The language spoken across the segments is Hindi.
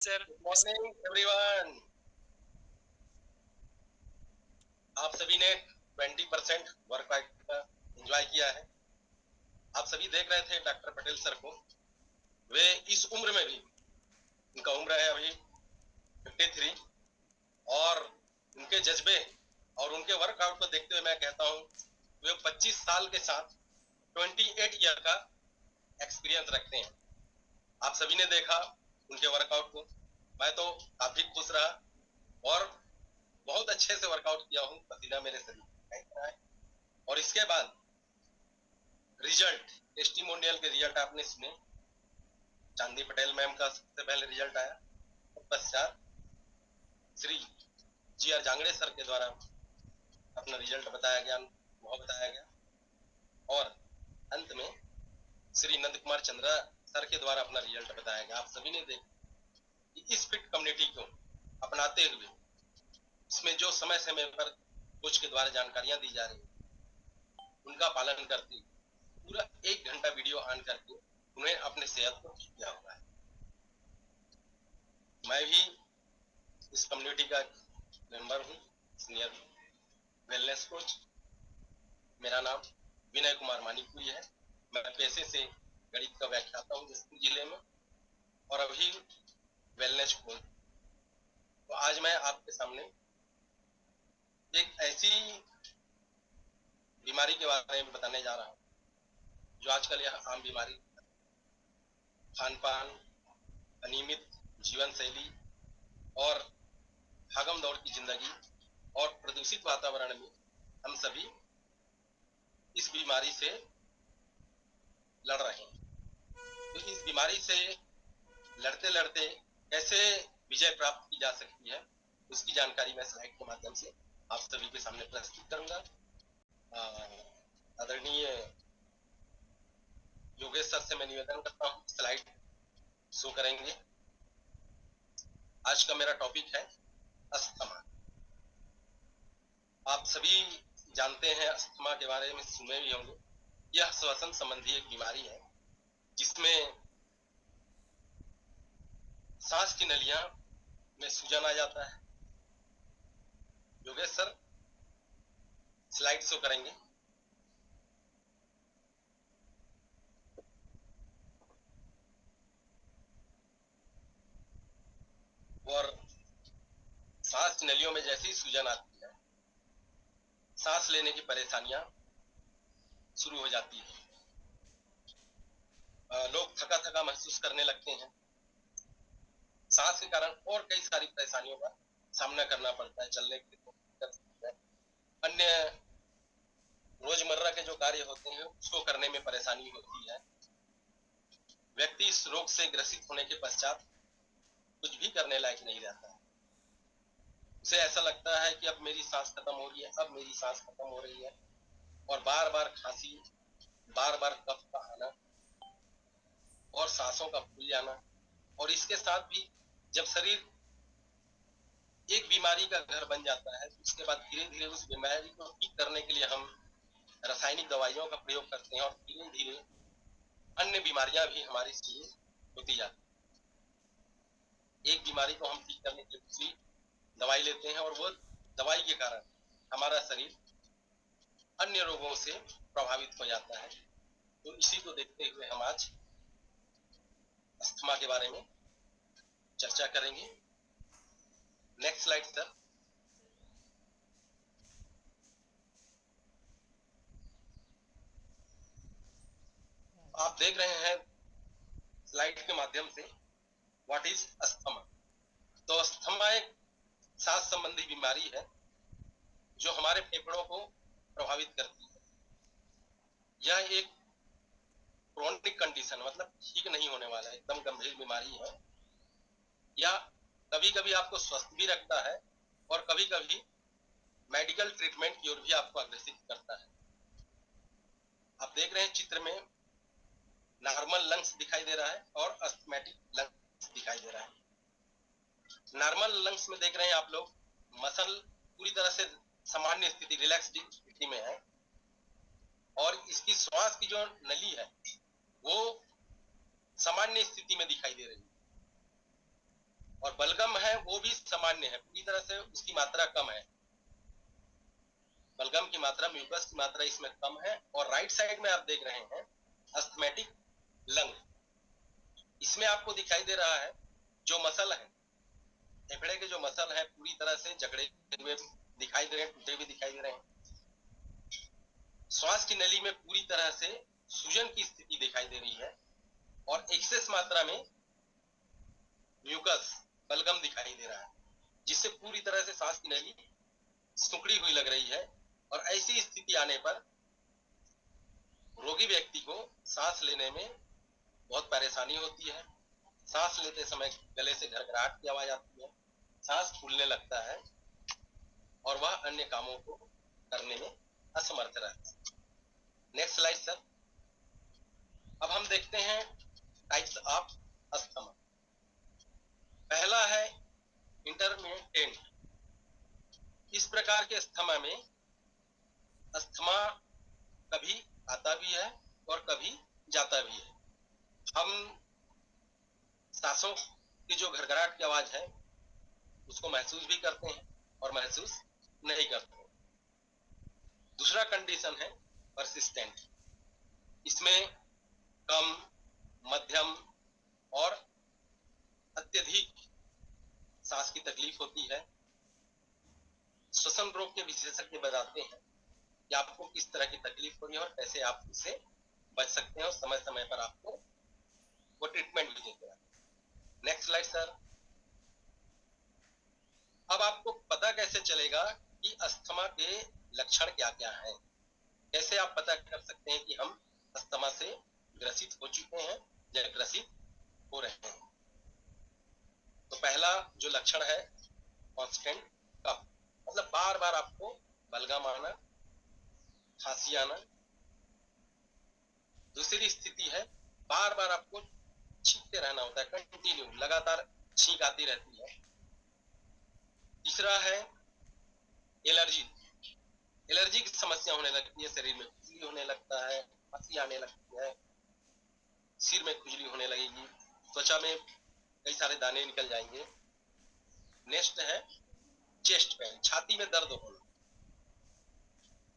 सर। Good morning everyone. आप सभी ने 20% वर्क का एंजॉय किया है। आप सभी देख रहे थे डॉक्टर पटेल सर को। वे इस उम्र में भी, उनका उम्र है अभी 53, और उनके जज्बे और उनके वर्कआउट को देखते हुए मैं कहता हूँ वे 25 साल के साथ 28 ईयर का एक्सपीरियंस रखते हैं। आप सभी ने देखा उनके वर्कआउट को। मैं तो काफी खुश रहा और बहुत अच्छे से वर्कआउट किया हूँ, पसीना मेरे शरीर में है। और इसके बाद रिजल्ट, टेस्टिमोनियल के रिजल्ट आपने सुने। चांदी पटेल मैम का सबसे पहले रिजल्ट आया, पश्चात श्री जी आर जांगड़े सर के द्वारा अपना रिजल्ट बताया गया, वह बताया गया, और अंत में श्री नंद कुमार चंद्रा सर के द्वारा अपना रिजल्ट बताया गया। आप सभी ने देखा कि इस फिट कम्युनिटी को अपनाते हुए इसमें जो समय समय पर कोच के द्वारा जानकारियां दी जा रही, उनका पालन करते हुए पूरा 1 घंटा वीडियो ऑन करके उन्हें अपने सेहत को ठीक किया हुआ है। मैं भी इस कम्युनिटी का मेंबर हूँ, सीनियर वेलनेस कोच। मेरा नाम विनय कुमार मानिकपुरी है। मैं पेशे से गणित का व्याख्याता हूँ जसपुर जिले में, और अभी वेलनेस कोच। तो आज मैं आपके सामने एक ऐसी बीमारी के बारे में बताने जा रहा हूँ जो आजकल यह आम बीमारी, खान पान, अनियमित जीवन शैली और भागम दौड़ की जिंदगी और प्रदूषित वातावरण में हम सभी इस बीमारी से लड़ रहे हैं। तो इस बीमारी से लड़ते लड़ते कैसे विजय प्राप्त की जा सकती है, उसकी जानकारी मैं स्लाइड के माध्यम से आप सभी के सामने प्रस्तुत करूंगा। आदरणीय योगेश सर से मैं निवेदन करता हूँ, स्लाइड शो करेंगे। आज का मेरा टॉपिक है अस्थमा। आप सभी जानते हैं, अस्थमा के बारे में सुने भी होंगे। यह श्वसन संबंधी एक बीमारी है जिसमें सांस की नलियां में सूजन आ जाता है। योगेश सर स्लाइड शो करेंगे। और सांस की नलियों में जैसे ही सूजन आती है, सांस लेने की परेशानियां शुरू हो जाती है। लोग थका थका महसूस करने लगते हैं। सांस के कारण और कई सारी परेशानियों का सामना करना पड़ता है। चलने के लिए, अन्य रोजमर्रा के जो कार्य होते हैं उसको करने में परेशानी होती है। व्यक्ति इस रोग से ग्रसित होने के पश्चात कुछ भी करने लायक नहीं रहता है। उसे ऐसा लगता है कि अब मेरी सांस खत्म हो रही है, अब मेरी सांस खत्म हो रही है, और बार बार खांसी, बार बार कफ का आना और सांसों का फूल जाना। और इसके साथ भी जब शरीर एक बीमारी का घर बन जाता है तो उसके बाद धीरे धीरे उस बीमारी को ठीक करने के लिए हम रासायनिक दवाइयों का प्रयोग करते हैं, और धीरे धीरे अन्य बीमारियां भी हमारी शुरू होती जाती है। एक बीमारी को हम ठीक करने के लिए दूसरी दवाई लेते हैं, और वो दवाई के कारण हमारा शरीर अन्य रोगों से प्रभावित हो जाता है। तो इसी को देखते हुए हम आज अस्थमा के बारे में चर्चा करेंगे। Next slide sir. आप देख रहे हैं स्लाइड के माध्यम से व्हाट इज अस्थमा। तो अस्थमा एक सांस संबंधी बीमारी है जो हमारे फेफड़ों को प्रभावित करती है। यह एक क्रोनिक कंडीशन, मतलब ठीक नहीं होने वाला, एकदम गंभीर बीमारी है। या कभी कभी आपको स्वस्थ भी रखता है और कभी कभी मेडिकल ट्रीटमेंट की ओर भी आपको अग्रसित करता है। आप देख रहे हैं चित्र में नॉर्मल लंग्स दिखाई दे रहा है और अस्थमैटिक लंग्स दिखाई दे रहा है। नॉर्मल लंग्स में देख रहे हैं आप लोग, मसल पूरी तरह से सामान्य स्थिति, रिलैक्स्ड स्थिति में है, और इसकी श्वास की जो नली है वो सामान्य स्थिति में दिखाई दे रही है। बलगम है वो भी सामान्य है, पूरी तरह से उसकी मात्रा कम है। बलगम की मात्रा, म्यूकस की मात्रा इसमें कम है। और राइट साइड में आप देख रहे हैं अस्थमैटिक लंग, इसमें आपको दिखाई दे रहा है जो मसल है, फेफड़े के जो मसल है पूरी तरह से जकड़े हुए दिखाई दे रहे हैं, टूटे हुए दिखाई दे रहे हैं। श्वास की नली में पूरी तरह से सूजन की स्थिति दिखाई दे रही है और एक्सेस मात्रा में म्यूकस बलगम दिखाई दे रहा है, जिससे पूरी तरह से सांस की नली सिकुड़ी हुई लग रही है। और ऐसी स्थिति आने पर रोगी व्यक्ति को सांस लेने में बहुत परेशानी होती है। सांस लेते समय गले से घरघराहट की आवाज आती है, सांस फूलने लगता है और वह अन्य कामों को करने में असमर्थ रहता है। Next slide sir. अब हम देखते हैं टाइप्स ऑफ अस्थमा। पहला है इंटरमिटेंट। इस प्रकार के अस्थमा में अस्थमा कभी आता भी है और कभी जाता भी है। हम सांसों की जो घरघराहट की आवाज है उसको महसूस भी करते हैं और महसूस नहीं करते। दूसरा कंडीशन है परसिस्टेंट। इसमें कम, मध्यम और अत्यधिक सांस की तकलीफ होती है। श्वसन रोग के विशेषज्ञ बताते हैं कि आपको किस तरह की तकलीफ हो रही है और कैसे आप इससे बच सकते हैं और समय समय पर आपको वो ट्रीटमेंट भी देते हैं। Next slide sir. अब आपको पता कैसे चलेगा कि अस्थमा के लक्षण क्या क्या हैं? कैसे आप पता कर सकते हैं कि हम अस्थमा से ग्रसित हो चुके हैं या ग्रसित हो रहे हैं? तो पहला जो लक्षण है कांस्टेंट कफ, मतलब बार बार आपको बलगम आना, खांसी आना। दूसरी स्थिति है बार बार आपको छींकते रहना होता है, कंटिन्यू लगातार छींक आती रहती है। तीसरा है एलर्जी। एलर्जी की समस्या होने लगती है, शरीर में खुजली होने लगता है, खांसी आने लगती है, सिर में खुजली होने लगेगी, त्वचा में कई सारे दाने निकल जाएंगे। नेक्स्ट है चेस्ट पेन, छाती में दर्द होना।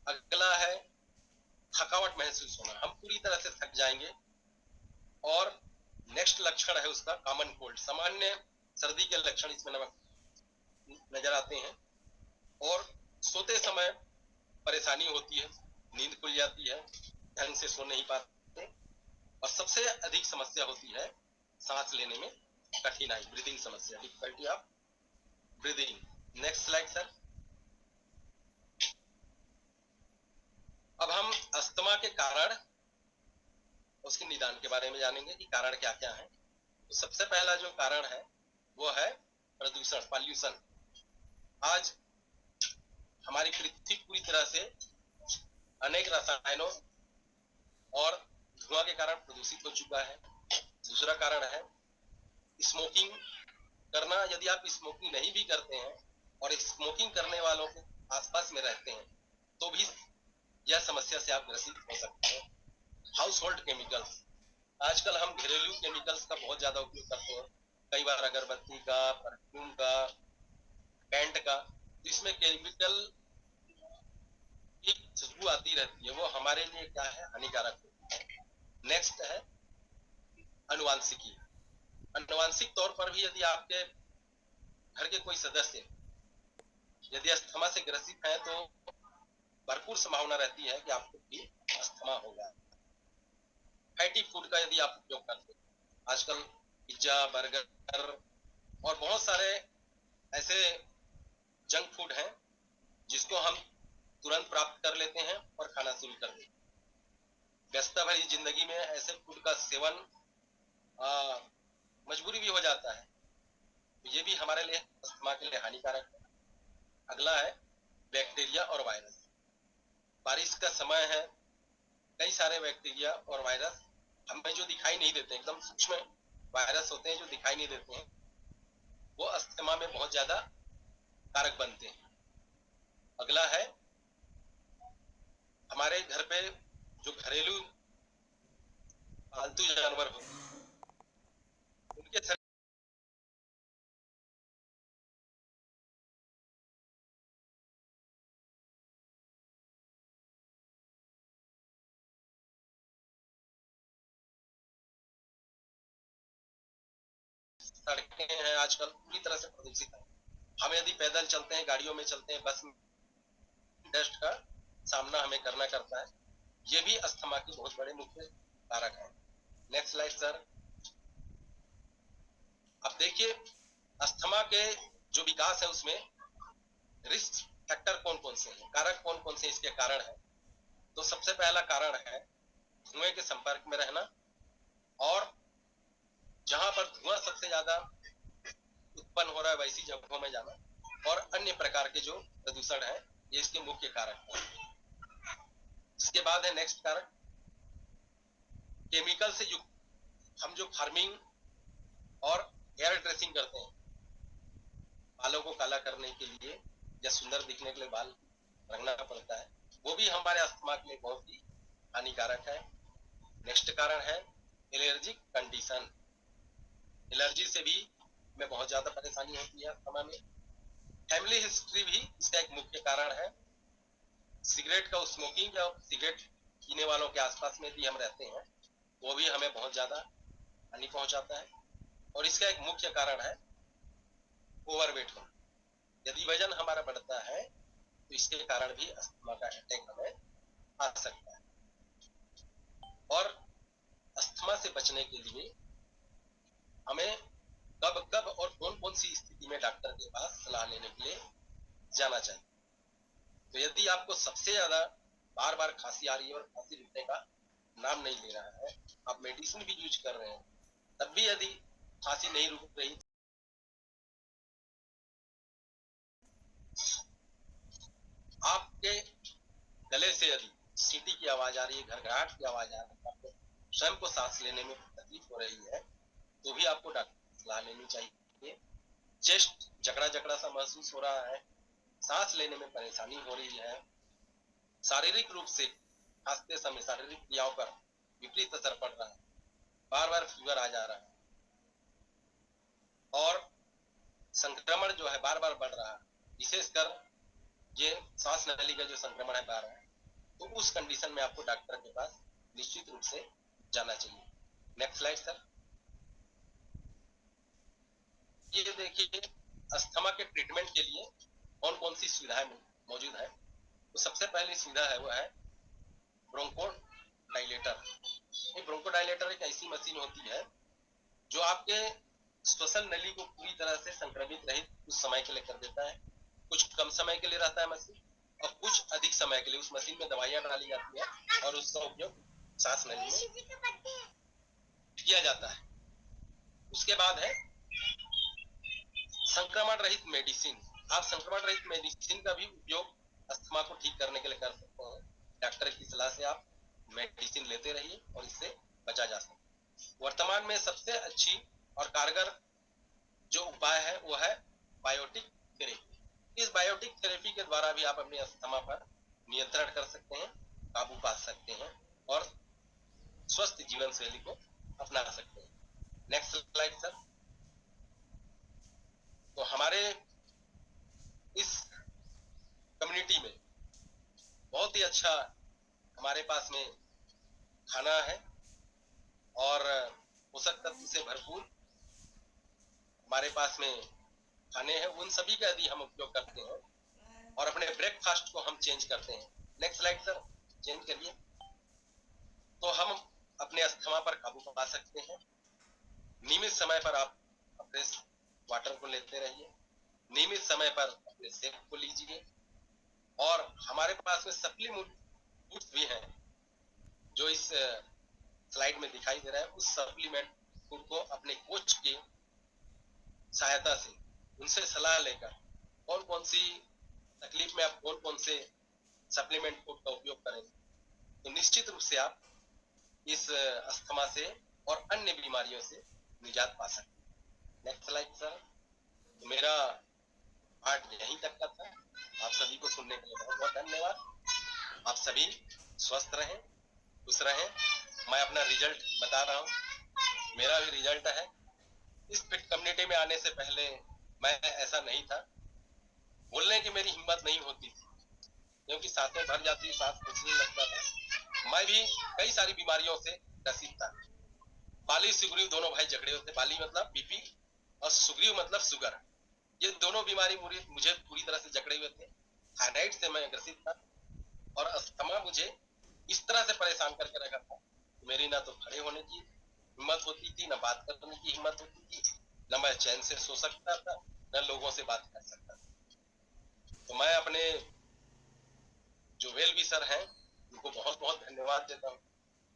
अगला है थकावट महसूस होना, हम पूरी तरह से थक जाएंगे। और नेक्स्ट लक्षण है उसका कॉमन कोल्ड, सामान्य सर्दी के लक्षण इसमें नजर आते हैं। और सोते समय परेशानी होती है, नींद खुल जाती है, ढंग से सो नहीं पाते। और सबसे अधिक समस्या होती है सांस लेने में कठिनाई, ब्रीदिंग समस्या, difficulty of breathing. Next slide sir. अब हम अस्थमा के कारण, उसके निदान के बारे में जानेंगे कि कारण क्या क्या है। तो सबसे पहला जो कारण है वो है प्रदूषण, पॉल्यूशन। आज हमारी पृथ्वी पूरी तरह से अनेक रसायनों और धुआं के कारण प्रदूषित हो चुका है। दूसरा कारण है स्मोकिंग करना। यदि आप स्मोकिंग नहीं भी करते हैं और स्मोकिंग करने वालों के आसपास में रहते हैं तो भी यह समस्या से आप ग्रसित हो सकते हैं। हाउस होल्ड केमिकल्स, आजकल हम घरेलू केमिकल्स का बहुत ज्यादा उपयोग करते हैं, कई बार अगरबत्ती का, परफ्यूम का, पेंट का, जिसमें केमिकल की खुशबू आती रहती है, वो हमारे लिए क्या है, हानिकारक है। नेक्स्ट है अनुवांशिकी। अनुवांशिक तौर पर भी यदि आपके घर के कोई सदस्य यदि अस्थमा से ग्रसित है तो भरपूर संभावना रहती है कि आपको भी अस्थमा होगा। फैटी फूड का यदि आप उपयोग करते हैं, आजकल पिज्जा, बर्गर और बहुत सारे ऐसे जंक फूड हैं जिसको हम तुरंत प्राप्त कर लेते हैं और खाना शुरू कर देते हैं। व्यस्तता भरी जिंदगी में ऐसे फूड का सेवन मजबूरी भी हो जाता है, तो ये भी हमारे लिए अस्थमा के लिए हानिकारक है। अगला है बैक्टीरिया और वायरस। बारिश का समय है, कई सारे बैक्टीरिया और वायरस हमें जो दिखाई नहीं देते, एकदम सूक्ष्म वायरस होते हैं जो दिखाई नहीं देते हैं, वो अस्थमा में बहुत ज्यादा कारक बनते हैं। अगला है हमारे घर पे जो घरेलू पालतू जानवर होते हैं उनके सड़कें हैं आजकल पूरी तरह से प्रदूषित है। हम यदि पैदल चलते हैं, गाड़ियों में चलते हैं, बस में, डस्ट का सामना हमें करना करता है। ये भी अस्थमा की बहुत बड़े मुख्य कारक है। Next slide sir. अब देखिए अस्थमा के जो विकास है उसमें रिस्क फैक्टर कौन कौन से हैं, कारक कौन कौन से इसके कारण है। तो सबसे पहला कारण है धुएं के संपर्क में रहना, और जहां पर धुआं सबसे ज्यादा उत्पन्न हो रहा है वैसी जगहों में जाना, और अन्य प्रकार के जो प्रदूषण है ये इसके मुख्य कारक हैं। इसके बाद है नेक्स्ट कारक केमिकल से युक्त। हम जो फार्मिंग और हेयर ड्रेसिंग करते हैं बालों को काला करने के लिए या सुंदर दिखने के लिए बाल रंगना पड़ता है, वो भी हमारे अस्थमा के लिए बहुत ही हानिकारक है। नेक्स्ट कारण है एलर्जिक कंडीशन। एलर्जी से भी में बहुत ज्यादा परेशानी होती है अस्थमा में। फैमिली हिस्ट्री भी इसका एक मुख्य कारण है। सिगरेट का स्मोकिंग या सिगरेट पीने वालों के आसपास में भी हम रहते हैं, वो भी हमें बहुत ज्यादा हानि पहुंचाता है। और इसका एक मुख्य कारण है ओवरवेट होना। यदि वजन हमारा बढ़ता है तो इसके कारण भी अस्थमा का अटैक हमें आ सकता है। और अस्थमा से बचने के लिए हमें कब कब और कौन कौन सी स्थिति में डॉक्टर के पास सलाह लेने के लिए जाना चाहिए। तो यदि आपको सबसे ज्यादा बार बार खांसी आ रही है और खांसी रुकने का नाम नहीं ले रहा है, आप मेडिसिन भी यूज कर रहे हैं, तब भी यदि खांसी नहीं रुक रही, आपके गले से यदि सीटी की आवाज आ रही है, घरघराहट की आवाज आ रही है, आपको स्वयं को सांस लेने में तकलीफ हो रही है, तो भी आपको डॉक्टर की सलाह लेनी चाहिए। चेस्ट जकड़ा जकड़ा सा महसूस हो रहा है, सांस लेने में परेशानी हो रही है, शारीरिक रूप से खांसते समय शारीरिक क्रियाओं पर विपरीत असर पड़ रहा है, बार बार फीवर आ जा रहा है, और संक्रमण जो है बार बार बढ़ रहा है, विशेषकर ये सांस नली का जो संक्रमण है बढ़ रहा है, तो उस कंडीशन में आपको डॉक्टर के पास निश्चित रूप से जाना चाहिए। Next slide sir. ये देखिए अस्थमा के ट्रीटमेंट के लिए कौन कौन सी सुविधाएं मौजूद है। तो सबसे पहली सुविधा है वो है ब्रोंकोडाइलेटर। ये ब्रोंकोडाइलेटर एक ऐसी मशीन होती है जो आपके श्वसन नली को पूरी तरह से संक्रमित रहित कुछ समय के लिए कर देता है। कुछ कम समय के लिए रहता है मशीन, और कुछ अधिक समय के लिए उस मशीन में दवाइयां डाली जाती है और उसका उपयोग सांस नली में किया जाता है। उसके बाद है संक्रमण रहित मेडिसिन। आप संक्रमण रहित मेडिसिन का भी उपयोग अस्थमा को ठीक करने के लिए कर सकते हैं। डॉक्टर की सलाह से आप मेडिसिन लेते रहिए और इससे बचा जा सकता है। वर्तमान में सबसे अच्छी और कारगर जो उपाय है वो है बायोटिक थेरेपी। इस बायोटिक थेरेपी के द्वारा भी आप अपने अस्थमा पर नियंत्रण कर सकते हैं, काबू पा सकते हैं और स्वस्थ जीवन शैली को अपना सकते हैं। Next slide sir. तो हमारे इस कम्युनिटी में बहुत ही अच्छा हमारे पास में खाना है और पोषक तत्व से भरपूर हमारे पास में खाने हैं। उन सभी का यदि हम उपयोग करते हैं और अपने ब्रेकफास्ट को हम चेंज करते हैं, नेक्स्ट स्लाइड सर, चेंज करिए, तो हम अपने अस्थमा पर काबू पा सकते हैं। नियमित समय पर आप फ्रेश वाटर को लेते रहिए, नियमित समय पर अपने सेक को लीजिए, और हमारे पास में सप्लीमेंट भी हैं जो इस स्लाइड में दिखाई दे रहा है। उस सप्लीमेंट फूड को अपने कोच की सहायता से उनसे सलाह लेकर कौन कौन सी तकलीफ में आप कौन कौन से सप्लीमेंट फूड का उपयोग करें, तो निश्चित रूप से आप इस अस्थमा से और अन्य बीमारियों से निजात पा सकते हैं। Next slide sir. तो मेरा पार्ट यहीं तक का था। आप सभी को सुनने के लिए बहुत बहुत धन्यवाद। आप सभी स्वस्थ रहें, खुश रहें। मैं अपना रिजल्ट बता रहा हूँ। मेरा भी रिजल्ट है। इस फिट कम्युनिटी में आने से पहले मैं ऐसा नहीं था, बोलने की मेरी हिम्मत नहीं होती थी क्योंकि सांसें भर जाती, सांस फूलने लगता था। मैं भी कई सारी बीमारियों से ग्रसित था। बाली सुग्रीव दोनों भाई झगड़े होते। बाली मतलब बीपी और सुग्रीव मतलब शुगर। ये दोनों बीमारी मुझे पूरी तरह से जकड़े हुए थे। थायराइड से मैं ग्रसित था और अस्थमा मुझे इस तरह से परेशान करके रखा था, मेरी ना तो खड़े होने की हिम्मत होती थी, ना बात करने की हिम्मत होती थी, ना मैं चैन से सो सकता था, न लोगों से बात कर सकता था। तो मैं अपने जो वेल विशर हैं उनको बहुत बहुत धन्यवाद देता हूँ,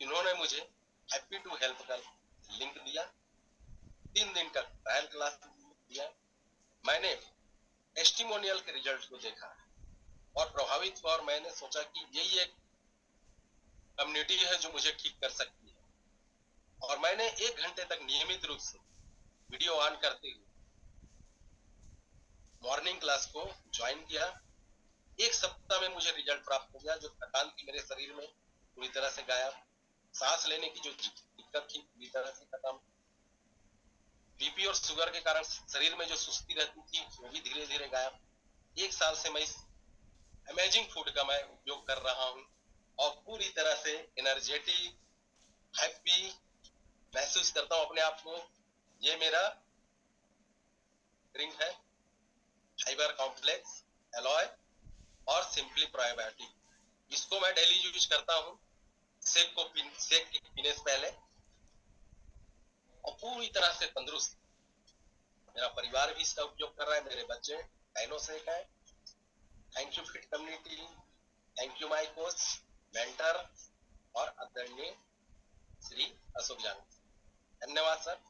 इन्होंने मुझे हैप्पी टू हेल्प का लिंक दिया, 3 दिन का ट्रायल क्लास दिया। मैंने टेस्टिमोनियल के रिजल्ट को देखा और प्रभावित हुआ, और मैंने सोचा कि यही एक कम्युनिटी है जो मुझे ठीक कर सकती है। और मैंने 1 घंटे तक नियमित रूप से वीडियो ऑन करते हुए मॉर्निंग क्लास को ज्वाइन किया। 1 सप्ताह में मुझे रिजल्ट प्राप्त हो गया, जो थकान थी मेरे शरीर में पूरी तरह से गायब, सांस लेने की जो दिक्कत थी पूरी तरह से खत्म, बीपी और शुगर के कारण शरीर में जो सुस्ती रहती थी वो भी धीरे धीरे गायब। 1 साल से मैं इस अमेजिंग फूड का मैं उपयोग कर रहा हूँ और पूरी तरह से एनर्जेटिक, हैप्पी महसूस करता हूँ अपने आप को। ये मेरा ड्रिंक है, फाइबर कॉम्प्लेक्स एलॉय और सिंपली प्रोबायोटिक। इसको मैं डेली यूज करता हूँ शेक पीने से पहले, और पूरी तरह से तंदुरुस्त। मेरा परिवार भी इसका उपयोग कर रहा है, मेरे बच्चे डायनोसेक है। Thank you fit community, thank you my coach, mentor और आदरणीय श्री अशोक जान, धन्यवाद सर।